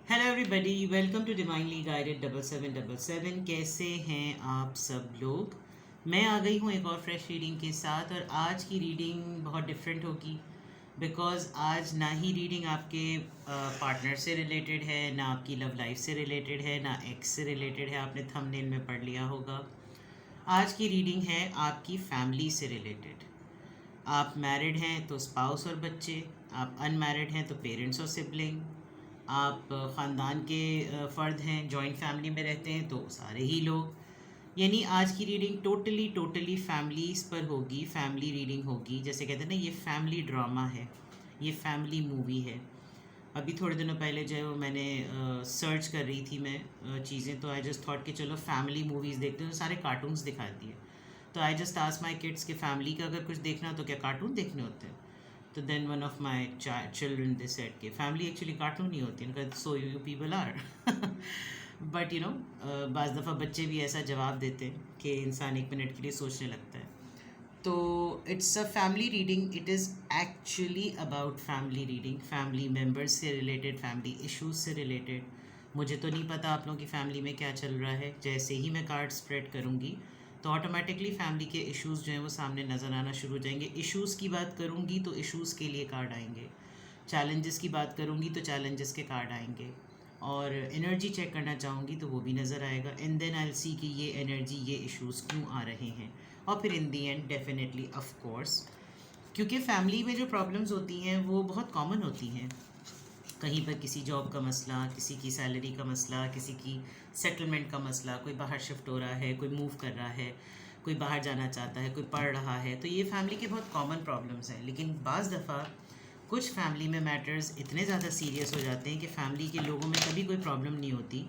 Hello everybody, welcome to divinely guided 7777। कैसे हैं आप सब लोग। मैं आ गई हूँ एक और फ्रेश रीडिंग के साथ, और आज की रीडिंग बहुत डिफरेंट होगी बिकॉज़ आज ना ही रीडिंग आपके पार्टनर से रिलेटेड है, ना आपकी लव लाइफ से रिलेटेड है, ना एक्स से रिलेटेड है। आपने थंबनेल में पढ़ लिया होगा। आज की रीडिंग है आपकी फैमिली से रिलेटेड। आप मैरिड हैं तो स्पाउस और बच्चे, आप अनमैरिड हैं तो पेरेंट्स और सिबलिंग, आप ख़ानदान के फ़र्द हैं, जॉइंट फैमिली में रहते हैं तो सारे ही लोग। यानी आज की रीडिंग टोटली टोटली फैमिलीज़ पर होगी, फैमिली रीडिंग होगी। जैसे कहते हैं ना, ये फैमिली ड्रामा है, ये फैमिली मूवी है। अभी थोड़े दिनों पहले जो है वो मैंने सर्च कर रही थी मैं चीज़ें, तो आई जस्ट थॉट कि चलो फैमिली मूवीज़ देखते हैं। तो सारे कार्टून्स दिखाती है, तो I just ask my kids कि फैमिली का अगर कुछ देखना तो क्या कार्टून देखने होते हैं। तो then one of my children they said कि फैमिली एक्चुअली कार्टून नहीं होती, उनका so you people are. But you know, बाज़ दफ़ा बच्चे भी ऐसा जवाब देते हैं कि इंसान एक मिनट के लिए सोचने लगता है। तो it's a family reading, it is actually about family reading, family members से रिलेटेड, फैमिली इश्यूज से रिलेटेड। मुझे तो नहीं पता आप लोगों की फैमिली में क्या चल रहा है। जैसे ही मैं कार्ड स्प्रेड करूँगी तो ऑटोमेटिकली फैमिली के इश्यूज़ जो हैं वो सामने नज़र आना शुरू हो जाएंगे। इश्यूज़ की बात करूँगी तो इश्यूज़ के लिए कार्ड आएंगे, चैलेंजेस की बात करूँगी तो चैलेंजेस के कार्ड आएंगे, और एनर्जी चेक करना चाहूँगी तो वो भी नज़र आएगा। एंड देन आई सी कि ये एनर्जी, ये इश्यूज़ क्यों आ रहे हैं, और फिर इन दी एंड डेफिनेटली ऑफ कोर्स, क्योंकि फैमिली में जो प्रॉब्लम्स होती हैं वो बहुत कॉमन होती हैं। कहीं पर किसी जॉब का मसला, किसी की सैलरी का मसला, किसी की सेटलमेंट का मसला, कोई बाहर शिफ्ट हो रहा है, कोई मूव कर रहा है, कोई बाहर जाना चाहता है, कोई पढ़ रहा है। तो ये फैमिली के बहुत कॉमन प्रॉब्लम्स हैं। लेकिन बाज़ दफ़ा कुछ फैमिली में मैटर्स इतने ज़्यादा सीरियस हो जाते हैं कि फैमिली के लोगों में कभी कोई प्रॉब्लम नहीं होती,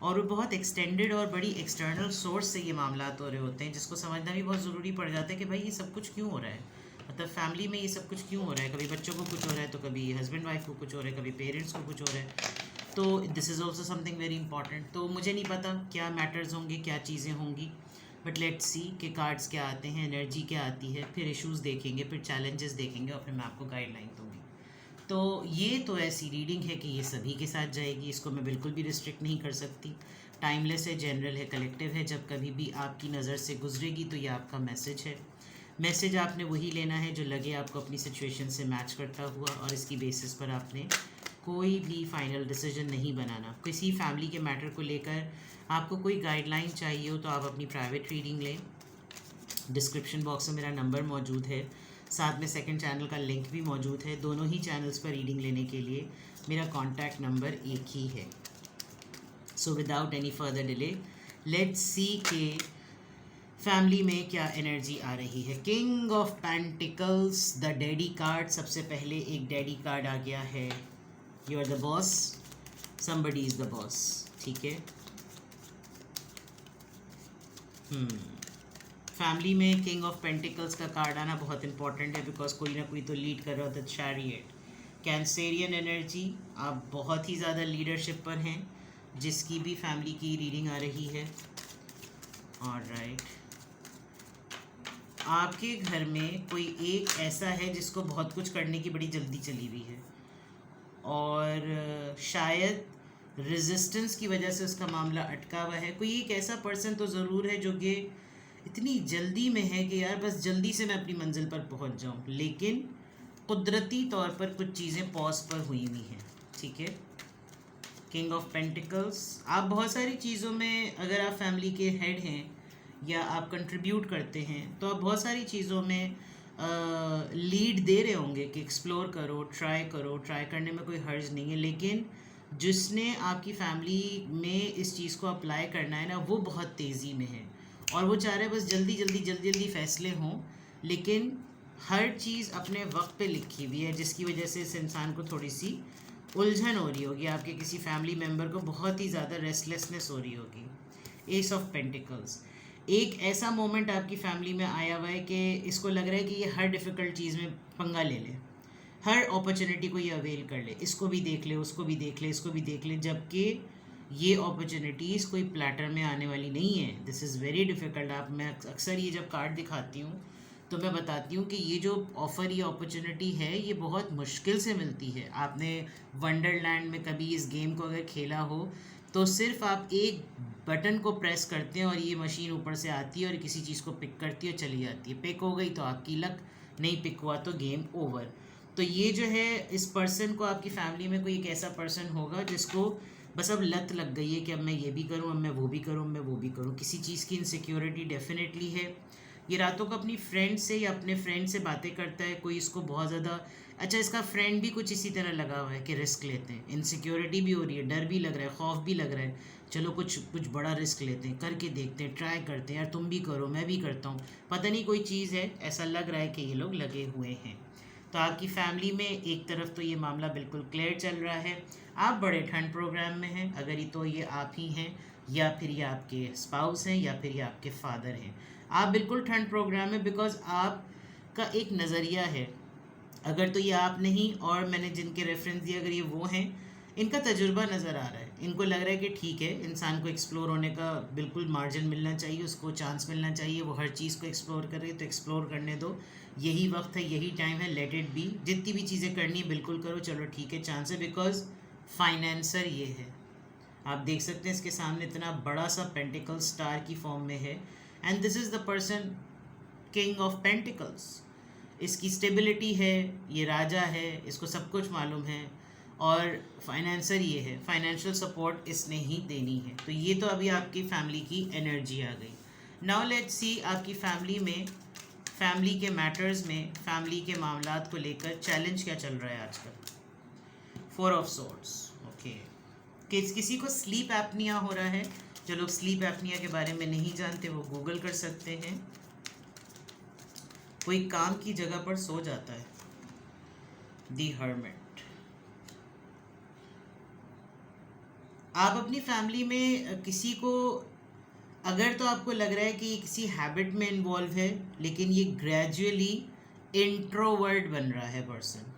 और वो बहुत एक्सटेंडेड और बड़ी एक्सटर्नल सोर्स से ये मामला हो रहे होते हैं, जिसको समझना भी बहुत ज़रूरी पड़ जाता है कि भाई ये सब कुछ क्यों हो रहा है। मतलब फैमिली में ये सब कुछ क्यों हो रहा है। कभी बच्चों को कुछ हो रहा है, तो कभी हस्बैंड वाइफ को कुछ हो रहा है, कभी पेरेंट्स को कुछ हो रहा है। तो this is also something very important. तो मुझे नहीं पता क्या मैटर्स होंगे, क्या चीज़ें होंगी, बट लेट्स सी कि कार्ड्स क्या आते हैं, एनर्जी क्या आती है, फिर इश्यूज़ देखेंगे, फिर चैलेंजेस देखेंगे, और फिर मैं आपको गाइडलाइन दूँगी। तो ये तो ऐसी रीडिंग है कि ये सभी के साथ जाएगी, इसको मैं बिल्कुल भी रिस्ट्रिक्ट नहीं कर सकती। टाइमलेस है, जनरल है, कलेक्टिव है। जब कभी भी आपकी नज़र से गुजरेगी तो ये आपका मैसेज है। मैसेज आपने वही लेना है जो लगे आपको अपनी सिचुएशन से मैच करता हुआ, और इसकी बेसिस पर आपने कोई भी फाइनल डिसीजन नहीं बनाना। किसी फैमिली के मैटर को लेकर आपको कोई गाइडलाइन चाहिए हो तो आप अपनी प्राइवेट रीडिंग लें। डिस्क्रिप्शन बॉक्स में मेरा नंबर मौजूद है, साथ में सेकंड चैनल का लिंक भी मौजूद है। दोनों ही चैनल्स पर रीडिंग लेने के लिए मेरा कॉन्टैक्ट नंबर एक ही है। So without any further delay, let's see के फैमिली में क्या एनर्जी आ रही है। King of pentacles, the daddy card. सबसे पहले एक डैडी कार्ड आ गया है। You are the boss, somebody is the boss. ठीक है। फैमिली में किंग ऑफ पेंटिकल्स का कार्ड आना बहुत इंपॉर्टेंट है, बिकॉज कोई ना कोई तो लीड कर रहा होता है। Chariot, Cancerian energy. आप बहुत ही ज़्यादा लीडरशिप पर हैं, जिसकी भी फैमिली की रीडिंग आ रही है। ऑलराइट, आपके घर में कोई एक ऐसा है जिसको बहुत कुछ करने की बड़ी जल्दी चली हुई है, और शायद रेजिस्टेंस की वजह से उसका मामला अटका हुआ है। कोई एक ऐसा पर्सन तो ज़रूर है जो कि इतनी जल्दी में है कि यार बस जल्दी से मैं अपनी मंजिल पर पहुंच जाऊं, लेकिन कुदरती तौर पर कुछ चीज़ें पॉज पर हुई हुई हैं। ठीक है। किंग ऑफ पेंटिकल्स, आप बहुत सारी चीज़ों में, अगर आप फैमिली के हेड हैं या आप कंट्रीब्यूट करते हैं, तो आप बहुत सारी चीज़ों में लीड दे रहे होंगे कि एक्सप्लोर करो, ट्राई करने में कोई हर्ज नहीं है। लेकिन जिसने आपकी फैमिली में इस चीज़ को अप्लाई करना है ना, वो बहुत तेज़ी में है, और वो चाह रहे हैं बस जल्दी जल्दी जल्दी जल्दी फैसले हों। लेकिन हर चीज़ अपने वक्त पे लिखी हुई है, जिसकी वजह से इस इंसान को थोड़ी सी उलझन हो रही होगी। आपके किसी फैमिली मेम्बर को बहुत ही ज़्यादा रेस्टलेसनेस हो रही होगी। एस ऑफ पेंटिकल्स, एक ऐसा मोमेंट आपकी फैमिली में आया हुआ है कि इसको लग रहा है कि ये हर डिफ़िकल्ट चीज़ में पंगा ले ले, हर अपॉर्चुनिटी को ये अवेल कर ले, इसको भी देख ले, उसको भी देख ले, इसको भी देख ले, जबकि ये अपॉर्चुनिटीज़ कोई प्लेटर में आने वाली नहीं है। This is very difficult. मैं अक्सर ये जब कार्ड दिखाती हूँ तो मैं बताती हूँ कि ये जो ऑफ़र, ये अपॉर्चुनिटी है, ये बहुत मुश्किल से मिलती है। आपने वंडरलैंड में कभी इस गेम को अगर खेला हो तो सिर्फ आप एक बटन को प्रेस करते हैं और ये मशीन ऊपर से आती है और किसी चीज़ को पिक करती है और चली जाती है। पिक हो गई तो आपकी लक, नहीं पिक हुआ तो गेम ओवर। तो ये जो है, इस पर्सन को, आपकी फैमिली में कोई एक ऐसा पर्सन होगा जिसको बस अब लत लग गई है कि अब मैं ये भी करूँ, अब मैं वो भी करूँ, मैं वो भी करूँ। किसी चीज़ की इनसिक्योरिटी डेफिनेटली है। ये रातों को अपनी फ्रेंड से या अपने फ्रेंड से बातें करता है, कोई इसको बहुत ज़्यादा, अच्छा इसका फ्रेंड भी कुछ इसी तरह लगा हुआ है कि रिस्क लेते हैं, इनसिक्योरिटी भी हो रही है, डर भी लग रहा है, खौफ भी लग रहा है, चलो कुछ कुछ बड़ा रिस्क लेते हैं, करके देखते हैं, ट्राई करते हैं, यार तुम भी करो, मैं भी करता हूँ, पता नहीं कोई चीज़ है, ऐसा लग रहा है कि ये लोग लगे हुए हैं। तो आपकी फैमिली में एक तरफ तो ये मामला बिल्कुल क्लियर चल रहा है, आप बड़े ठंड प्रोग्राम में हैं, अगर ये तो ये आप ही हैं या फिर ये आपके स्पाउस हैं या फिर ये आपके फादर हैं। आप बिल्कुल ठंड प्रोग्राम में, बिकॉज आपका एक नज़रिया है। अगर तो ये आप नहीं, और मैंने जिनके रेफरेंस दिए अगर ये वो हैं, इनका तजुर्बा नज़र आ रहा है, इनको लग रहा है कि ठीक है, इंसान को एक्सप्लोर होने का बिल्कुल मार्जिन मिलना चाहिए, उसको चांस मिलना चाहिए, वो हर चीज़ को एक्सप्लोर करे तो एक्सप्लोर करने दो, यही वक्त है, यही टाइम है, लेट इट बी, जितनी भी चीज़ें करनी है बिल्कुल करो, चलो ठीक है, चांस है। बिकॉज फाइनेंसर ये है, आप देख सकते हैं इसके सामने इतना बड़ा सा पेंटिकल स्टार की फॉर्म में है, and this is the person king of pentacles. इसकी स्टेबिलिटी है, ये राजा है, इसको सब कुछ मालूम है, और फाइनेंसर ये है, फाइनेंशियल सपोर्ट इसने ही देनी है। तो ये तो अभी आपकी फैमिली की एनर्जी आ गई। नाउ लेट्स सी आपकी फैमिली में, फैमिली के मैटर्स में, फैमिली के मामलात को लेकर चैलेंज क्या चल रहा है आजकल। 4 ऑफ सोर्ड्स, ओके। किसी को स्लीप एपनिया हो रहा है, जो लोग स्लीप एपनिया के बारे में नहीं जानते वो गूगल कर सकते हैं। कोई काम की जगह पर सो जाता है, दी हर्मिट। आप अपनी फैमिली में किसी को, अगर तो आपको लग रहा है कि ये किसी हैबिट में इन्वॉल्व है, लेकिन ये ग्रेजुअली इंट्रोवर्ट बन रहा है पर्सन,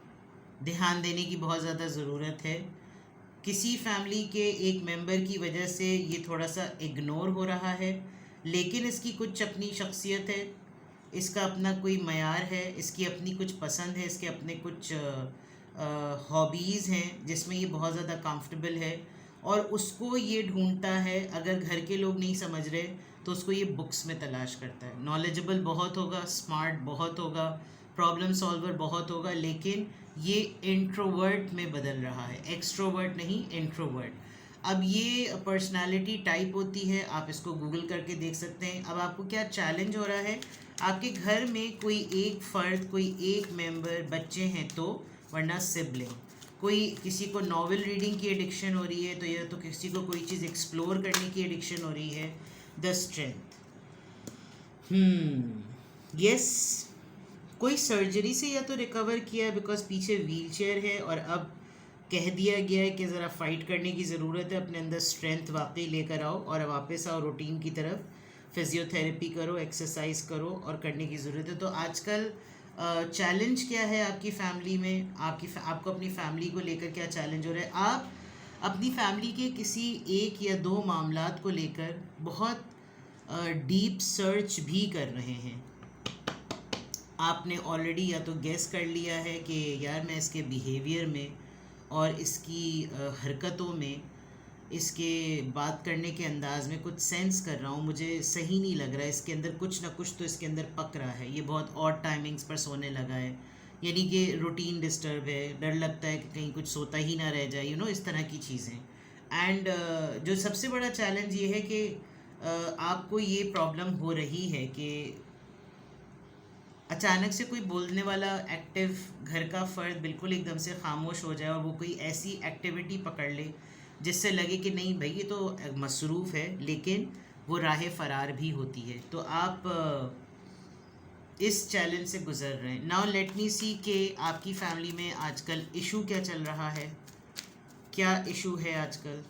ध्यान देने की बहुत ज़्यादा ज़रूरत है। किसी फैमिली के एक मेंबर की वजह से ये थोड़ा सा इग्नोर हो रहा है, लेकिन इसकी कुछ अपनी शख्सियत है, इसका अपना कोई मयार है, इसकी अपनी कुछ पसंद है, इसके अपने कुछ हॉबीज़ हैं जिसमें ये बहुत ज़्यादा कंफर्टेबल है, और उसको ये ढूंढता है। अगर घर के लोग नहीं समझ रहे तो उसको ये बुक्स में तलाश करता है। नॉलेजेबल बहुत होगा, स्मार्ट बहुत होगा, प्रॉब्लम सॉल्वर बहुत होगा, लेकिन ये इंट्रोवर्ट में बदल रहा है, एक्सट्रोवर्ट नहीं, इंट्रोवर्ट। अब ये पर्सनालिटी टाइप होती है, आप इसको गूगल करके देख सकते हैं। अब आपको क्या चैलेंज हो रहा है, आपके घर में कोई एक फ़र्द, कोई एक मेंबर, बच्चे हैं तो, वरना सिबलिंग, कोई, किसी को नॉवेल रीडिंग की एडिक्शन हो रही है, तो या तो किसी को कोई चीज़ एक्सप्लोर करने की एडिक्शन हो रही है। द स्ट्रेंथ, यस, कोई सर्जरी से या तो रिकवर किया है, बिकॉज पीछे व्हील चेयर है, और अब कह दिया गया है कि ज़रा फाइट करने की ज़रूरत है, अपने अंदर स्ट्रेंथ वाकई लेकर आओ और वापस आओ रूटीन की तरफ, फिजियोथेरेपी करो, एक्सरसाइज करो, और करने की ज़रूरत है। तो आजकल चैलेंज क्या है आपकी फैमिली में, आपको अपनी फैमिली को लेकर क्या चैलेंज हो रहा है। आप अपनी फैमिली के किसी एक या दो मामलात को लेकर बहुत डीप सर्च भी कर रहे हैं। आपने ऑलरेडी या तो गेस कर लिया है कि यार मैं इसके बिहेवियर में और इसकी हरकतों में, इसके बात करने के अंदाज़ में कुछ सेंस कर रहा हूँ, मुझे सही नहीं लग रहा है, इसके अंदर कुछ ना कुछ तो इसके अंदर पक रहा है, ये बहुत ऑड टाइमिंग्स पर सोने लगा है, यानी कि रूटीन डिस्टर्ब है, डर लगता है कि कहीं कुछ सोता ही ना रह जाए, इस तरह की चीज़ें। एंड जो सबसे बड़ा चैलेंज ये है कि आपको ये प्रॉब्लम हो रही है कि अचानक से कोई बोलने वाला एक्टिव घर का फ़र्द बिल्कुल एकदम से खामोश हो जाए और वो कोई ऐसी एक्टिविटी पकड़ ले जिससे लगे कि नहीं भाई ये तो मसरूफ़ है, लेकिन वो राह फ़रार भी होती है। तो आप इस चैलेंज से गुज़र रहे हैं। नाउ लेट मी सी कि आपकी फैमिली में आजकल इशू क्या चल रहा है, क्या इशू है आजकल,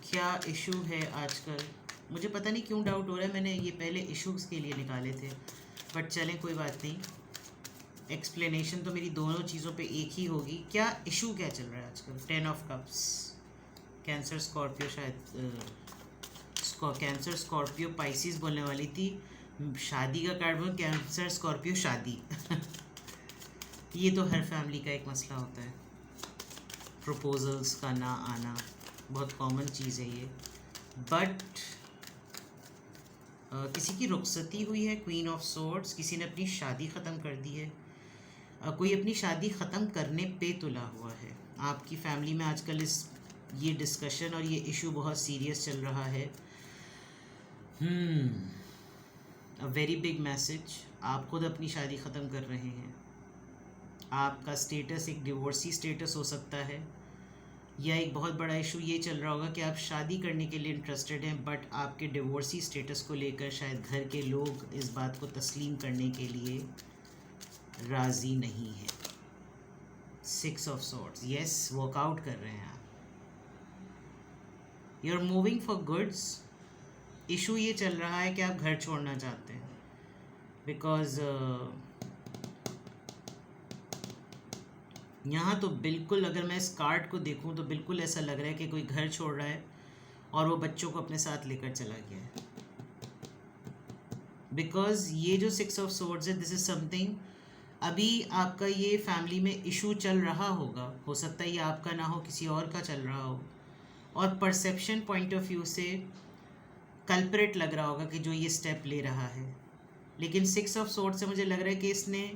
क्या इशू है आजकल। मुझे पता नहीं क्यों डाउट हो रहा है, मैंने ये पहले इश्यूज़ के लिए निकाले थे, बट चलें कोई बात नहीं, एक्सप्लेनेशन तो मेरी दोनों चीज़ों पे एक ही होगी। क्या इशू क्या चल रहा है आजकल। 10 ऑफ कप्स, कैंसर, स्कॉर्पियो, शायद कैंसर स्कॉर्पियो पाइसिस बोलने वाली थी, शादी का कार्ड बोल कैंसर स्कॉर्पियो शादी ये तो हर फैमिली का एक मसला होता है, प्रपोजल्स का ना आना बहुत कॉमन चीज़ है ये। बट किसी की रुखसती हुई है, क्वीन ऑफ सोर्ड्स, किसी ने अपनी शादी ख़त्म कर दी है, कोई अपनी शादी ख़त्म करने पे तुला हुआ है। आपकी फैमिली में आजकल ये डिस्कशन और ये इशू बहुत सीरियस चल रहा है। अ वेरी बिग मैसेज, आप खुद अपनी शादी ख़त्म कर रहे हैं। आपका स्टेटस एक डिवोर्सी स्टेटस हो सकता है, या एक बहुत बड़ा इशू ये चल रहा होगा कि आप शादी करने के लिए इंटरेस्टेड हैं, बट आपके डिवोर्सी स्टेटस को लेकर शायद घर के लोग इस बात को तस्लीम करने के लिए राज़ी नहीं है। 6 ऑफ सॉर्ड्स, यस, वर्कआउट कर रहे हैं आप, you are moving for goods. Issue ये चल रहा है कि आप घर छोड़ना चाहते हैं, बिकॉज यहाँ तो बिल्कुल, अगर मैं इस कार्ड को देखूँ तो बिल्कुल ऐसा लग रहा है कि कोई घर छोड़ रहा है और वो बच्चों को अपने साथ लेकर चला गया है। बिकॉज ये जो 6 ऑफ सोर्ड्स है, दिस इज़ समथिंग, अभी आपका ये फैमिली में इशू चल रहा होगा, हो सकता है ये आपका ना हो, किसी और का चल रहा हो, और परसेप्शन पॉइंट ऑफ व्यू से कल्परेट लग रहा होगा कि जो ये स्टेप ले रहा है। लेकिन 6 ऑफ सोर्ड्स से मुझे लग रहा है कि इसने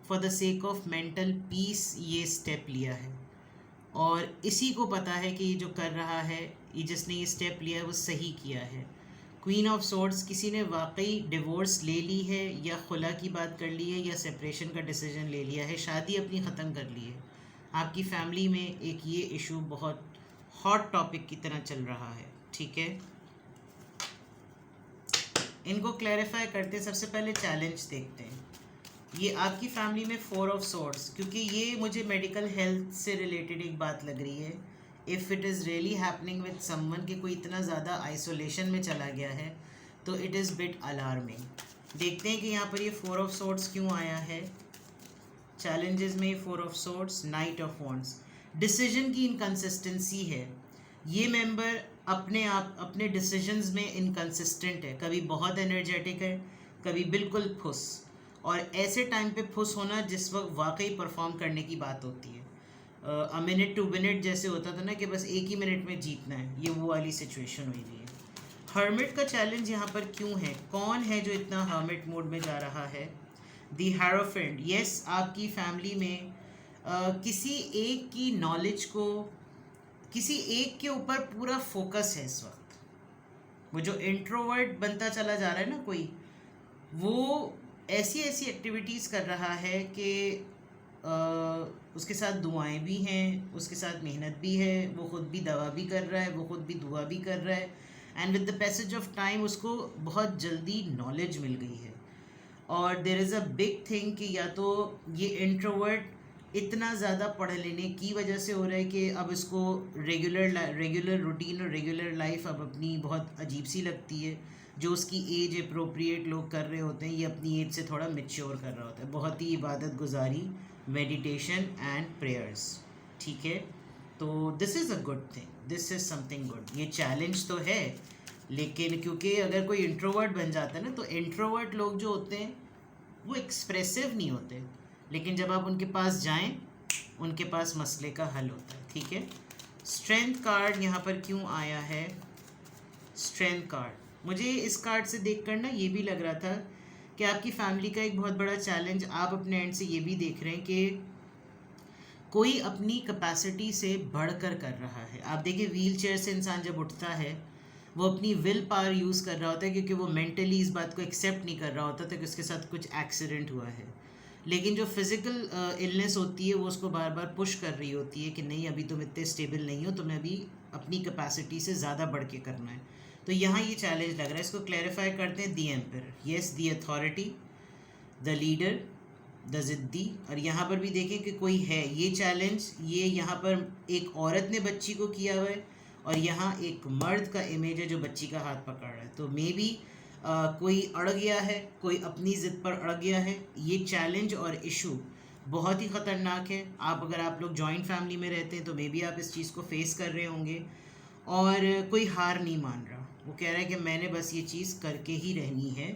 for the sake of mental peace ये स्टेप लिया है, और इसी को पता है कि ये जो कर रहा है, ये जिसने ये स्टेप लिया है वो सही किया है। क्वीन ऑफ सोर्ड्स, किसी ने वाकई डिवोर्स ले ली है, या खुला की बात कर ली है, या सेपरेशन का डिसीजन ले लिया है, शादी अपनी ख़त्म कर ली है। आपकी फैमिली में एक ये इशू बहुत हॉट टॉपिक की तरह चल रहा है, ठीक है। इनको क्लैरिफाई करते हैं। सबसे पहले चैलेंज देखते हैं। ये आपकी फैमिली में 4 ऑफ सोर्ड्स, क्योंकि ये मुझे मेडिकल हेल्थ से रिलेटेड एक बात लग रही है। If it is really happening with someone कि कोई इतना ज़्यादा आइसोलेशन में चला गया है, तो इट इज़ बिट अलार्मिंग। देखते हैं कि यहाँ पर ये 4 ऑफ सोर्ड्स क्यों आया है चैलेंजेस में। 4 of swords, night of wands, decision की इनकन्सिस्टेंसी है। ये मेंबर अपने आप अपने डिसीजंस में इनकन्सिस्टेंट है, कभी बहुत एनर्जेटिक है, कभी बिल्कुल फुस, और ऐसे टाइम पे फुस होना जिस वक्त वाकई परफॉर्म करने की बात होती है। अ मिनट टू मिनट जैसे होता था ना कि बस एक ही मिनट में जीतना है, ये वो वाली सिचुएशन हुई हुई है। हर्मिट का चैलेंज यहाँ पर क्यों है? कौन है जो इतना हर्मिट मोड में जा रहा है? दी हेरोफेंट, यस, आपकी फैमिली में किसी एक की नॉलेज को, किसी एक के ऊपर पूरा फोकस है इस वक्त। वो जो इंट्रोवर्ट बनता चला जा रहा है ना कोई, वो ऐसी ऐसी एक्टिविटीज़ कर रहा है कि उसके साथ दुआएं भी हैं, उसके साथ मेहनत भी है, वो ख़ुद भी दवा भी कर रहा है, वो ख़ुद भी दुआ भी कर रहा है, and with the passage of time उसको बहुत जल्दी नॉलेज मिल गई है। और there is a big thing कि या तो ये इंट्रोवर्ट इतना ज़्यादा पढ़ लेने की वजह से हो रहा है कि अब इसको रेगुलर रूटीन और रेगुलर लाइफ अब अपनी बहुत अजीब सी लगती है। जो उसकी एज अप्रोप्रिएट लोग कर रहे होते हैं, ये अपनी एज से थोड़ा मैच्योर कर रहा होता है, बहुत ही इबादत गुजारी, मेडिटेशन एंड प्रेयर्स, ठीक है। तो this is a good thing, this is something good. ये चैलेंज तो है, लेकिन क्योंकि अगर कोई इंट्रोवर्ट बन जाता है ना, तो इंट्रोवर्ट लोग जो होते हैं वो एक्सप्रेसिव नहीं होते, लेकिन जब आप उनके पास जाएं, उनके पास मसले का हल होता है, ठीक है। स्ट्रेंथ कार्ड यहाँ पर क्यों आया है? स्ट्रेंथ कार्ड, मुझे इस कार्ड से देख कर ना ये भी लग रहा था कि आपकी फैमिली का एक बहुत बड़ा चैलेंज आप अपने एंड से ये भी देख रहे हैं कि कोई अपनी कैपेसिटी से बढ़कर कर रहा है। आप देखिए, व्हील चेयर से इंसान जब उठता है, वो अपनी विल पावर यूज़ कर रहा होता है, क्योंकि वो मेंटली इस बात को एक्सेप्ट नहीं कर रहा होता था कि उसके साथ कुछ एक्सीडेंट हुआ है। लेकिन जो फिज़िकल इलनेस होती है, वो उसको बार बार पुश कर रही होती है कि नहीं, अभी तुम इतने स्टेबल नहीं हो, तुम्हें अभी अपनी कैपेसिटी से ज़्यादा बढ़ के करना है। तो यहाँ ये चैलेंज लग रहा है। इसको क्लैरिफाई करते हैं। The emperor, yes, the authority, the leader, the ज़िद्दी, और यहाँ पर भी देखें कि कोई है। ये चैलेंज, ये यहाँ पर एक औरत ने बच्ची को किया हुआ है, और यहाँ एक मर्द का इमेज है जो बच्ची का हाथ पकड़ रहा है। तो मे बी कोई अड़ गया है, कोई अपनी ज़िद पर अड़ गया है। ये चैलेंज और इशू बहुत ही ख़तरनाक है। अगर आप लोग जॉइंट फैमिली में रहते हैं तो मे बी आप इस चीज़ को फेस कर रहे होंगे, और कोई हार नहीं मान रहा। वो कह रहा है कि मैंने बस ये चीज़ करके ही रहनी है,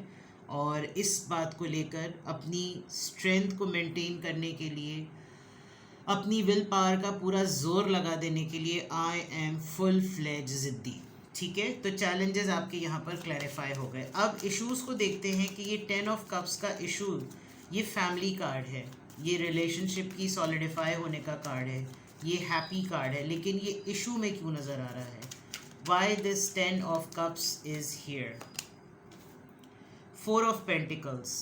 और इस बात को लेकर अपनी स्ट्रेंथ को मेंटेन करने के लिए, अपनी विल पावर का पूरा जोर लगा देने के लिए आई एम फुल फ्लेज ज़िद्दी। ठीक है, तो चैलेंजेस आपके यहाँ पर क्लैरिफाई हो गए। अब इश्यूज को देखते हैं कि ये 10 ऑफ कप्स का इशू, ये फैमिली कार्ड है, ये रिलेशनशिप की सॉलिडिफाई होने का कार्ड है, ये हैप्पी कार्ड है, लेकिन ये इशू में क्यों नज़र आ रहा है? Why this 10 of cups is here? 4 of pentacles,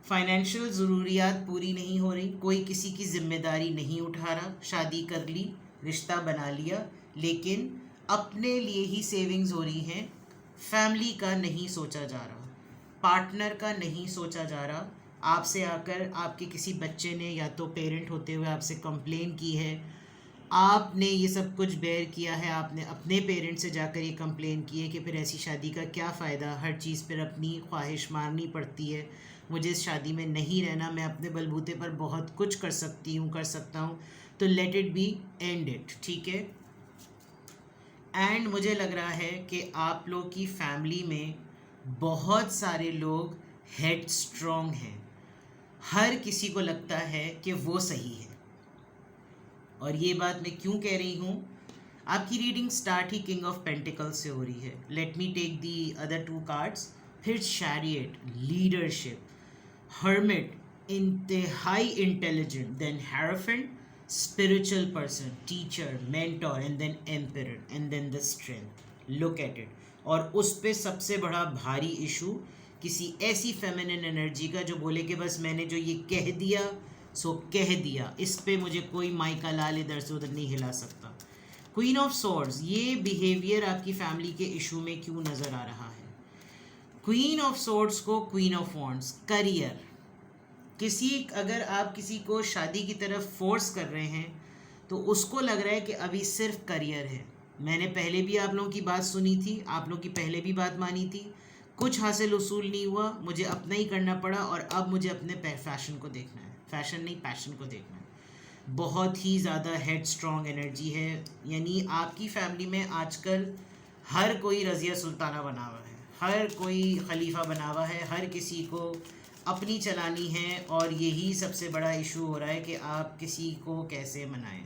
financial ज़रूरियात पूरी नहीं हो रही, कोई किसी की जिम्मेदारी नहीं उठा रहा, शादी कर ली, रिश्ता बना लिया, लेकिन अपने लिए ही सेविंग्स हो रही हैं, फैमिली का नहीं सोचा जा रहा, पार्टनर का नहीं सोचा जा रहा। आपसे आकर आपके किसी बच्चे ने या तो पेरेंट होते हुए आपसे कंप्लेन की है, आपने ये सब कुछ बेयर किया है, आपने अपने पेरेंट्स से जाकर ये कंप्लेन की है कि फिर ऐसी शादी का क्या फ़ायदा, हर चीज़ पर अपनी ख्वाहिश मारनी पड़ती है, मुझे इस शादी में नहीं रहना, मैं अपने बलबूते पर बहुत कुछ कर सकता हूँ, तो let it be, and it. ठीक है, एंड मुझे लग रहा है कि आप लोग की फैमिली में बहुत सारे लोग हेड स्ट्रॉन्ग हैं, हर किसी को लगता है कि वो सही है। और ये बात मैं क्यों कह रही हूँ? आपकी रीडिंग स्टार्ट ही किंग ऑफ पेंटिकल्स से हो रही है। Let me take the other 2 cards. फिर चैरियट, लीडरशिप, हर्मिट, इंतहाई intelligent, then hierophant, spiritual person, teacher, mentor, and then emperor, and then the strength. Look at it. और उस पे सबसे बड़ा भारी इशू किसी ऐसी फेमिनिन एनर्जी का जो बोले कि बस मैंने जो ये कह दिया सो कह दिया, इस पे मुझे कोई माइका लाल इधर से उधर नहीं हिला सकता। क्वीन ऑफ सॉर्ड्स, ये बिहेवियर आपकी फैमिली के इशू में क्यों नज़र आ रहा है? क्वीन ऑफ सॉर्ड्स को क्वीन ऑफ वॉन्ड्स, करियर, अगर आप किसी को शादी की तरफ फोर्स कर रहे हैं तो उसको लग रहा है कि अभी सिर्फ करियर है। मैंने पहले भी आप लोगों की बात सुनी थी, आप लोगों की पहले भी बात मानी थी, कुछ हासिल उसूल नहीं हुआ, मुझे अपना ही करना पड़ा, और अब मुझे अपने फैशन को देखना है, फैशन नहीं पैशन को देखना है। बहुत ही ज़्यादा हेड स्ट्रॉन्ग एनर्जी है, यानी आपकी फैमिली में आजकल हर कोई रज़िया सुल्ताना बना हुआ है, हर कोई खलीफा बना हुआ है, हर किसी को अपनी चलानी है, और यही सबसे बड़ा इशू हो रहा है कि आप किसी को कैसे मनाएं।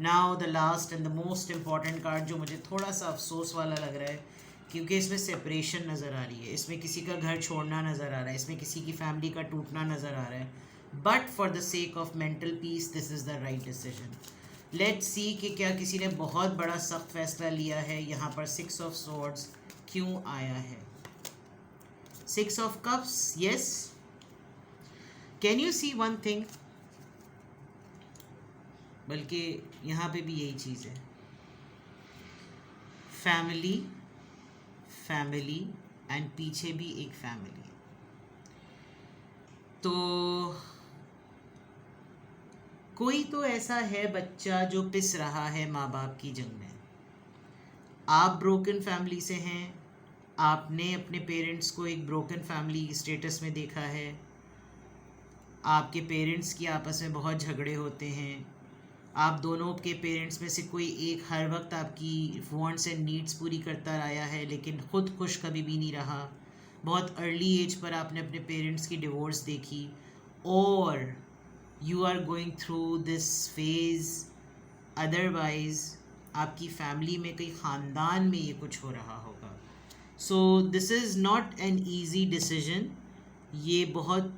Now the last and the most important card जो मुझे थोड़ा सा अफसोस वाला लग रहा है, क्योंकि इसमें सेपरेशन नज़र आ रही है, इसमें किसी का घर छोड़ना नज़र आ रहा है, इसमें किसी की फैमिली का टूटना नज़र आ रहा है, but for the sake of mental peace this is the right decision. Let's see कि क्या किसी ने बहुत बड़ा सख्त फैसला लिया है। यहाँ पर 6 ऑफ सॉर्ड्स क्यों आया है? 6 of cups, yes. Can you see one thing? बल्कि यहाँ पे भी यही चीज़ है, फैमिली, फैमिली एंड पीछे भी एक फैमिली। तो कोई तो ऐसा है बच्चा जो पिस रहा है माँ बाप की जंग में। आप ब्रोकन फैमिली से हैं, आपने अपने पेरेंट्स को एक ब्रोकन फैमिली स्टेटस में देखा है, आपके पेरेंट्स की आपस में बहुत झगड़े होते हैं, आप दोनों के पेरेंट्स में से कोई एक हर वक्त आपकी वांट्स एंड नीड्स पूरी करता आया है, लेकिन ख़ुद खुश कभी भी नहीं रहा। बहुत अर्ली एज पर आपने अपने पेरेंट्स की डिवोर्स देखी, और you are going through this phase. Otherwise आपकी फैमिली में, कई ख़ानदान में ये कुछ हो रहा होगा। So this is not an easy decision. ये बहुत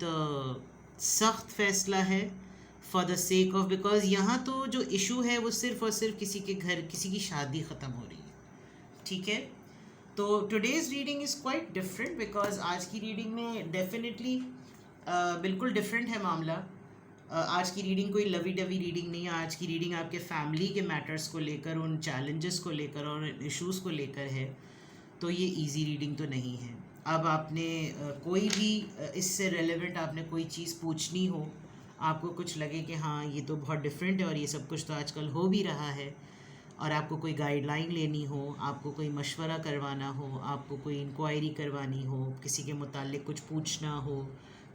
सख्त फ़ैसला है for the sake of, because यहाँ तो जो इशू है वो सिर्फ़ और सिर्फ किसी के घर किसी की शादी ख़त्म हो रही है। ठीक है, तो today's reading is quite different, because आज की रीडिंग में डेफिनेटली बिल्कुल डिफरेंट है मामला। आज की रीडिंग कोई लवी डवी रीडिंग नहीं है। आज की रीडिंग आपके फैमिली के मैटर्स को लेकर, उन चैलेंजेस को लेकर और इश्यूज़ को लेकर है। तो ये इजी रीडिंग तो नहीं है। अब आपने कोई भी इससे रेलेवेंट आपने कोई चीज़ पूछनी हो, आपको कुछ लगे कि हाँ ये तो बहुत डिफरेंट है और ये सब कुछ तो आजकल हो भी रहा है, और आपको कोई गाइडलाइन लेनी हो, आपको कोई मशवरा करवाना हो, आपको कोई इंक्वायरी करवानी हो, किसी के मुतालिक कुछ पूछना हो,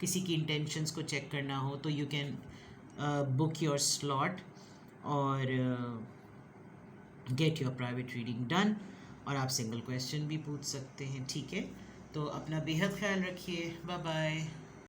किसी की इंटेंशंस को चेक करना हो, तो you can book your slot और get your private reading done. और आप सिंगल क्वेश्चन भी पूछ सकते हैं, ठीक है। तो अपना बेहद ख्याल रखिए, बाय बाय।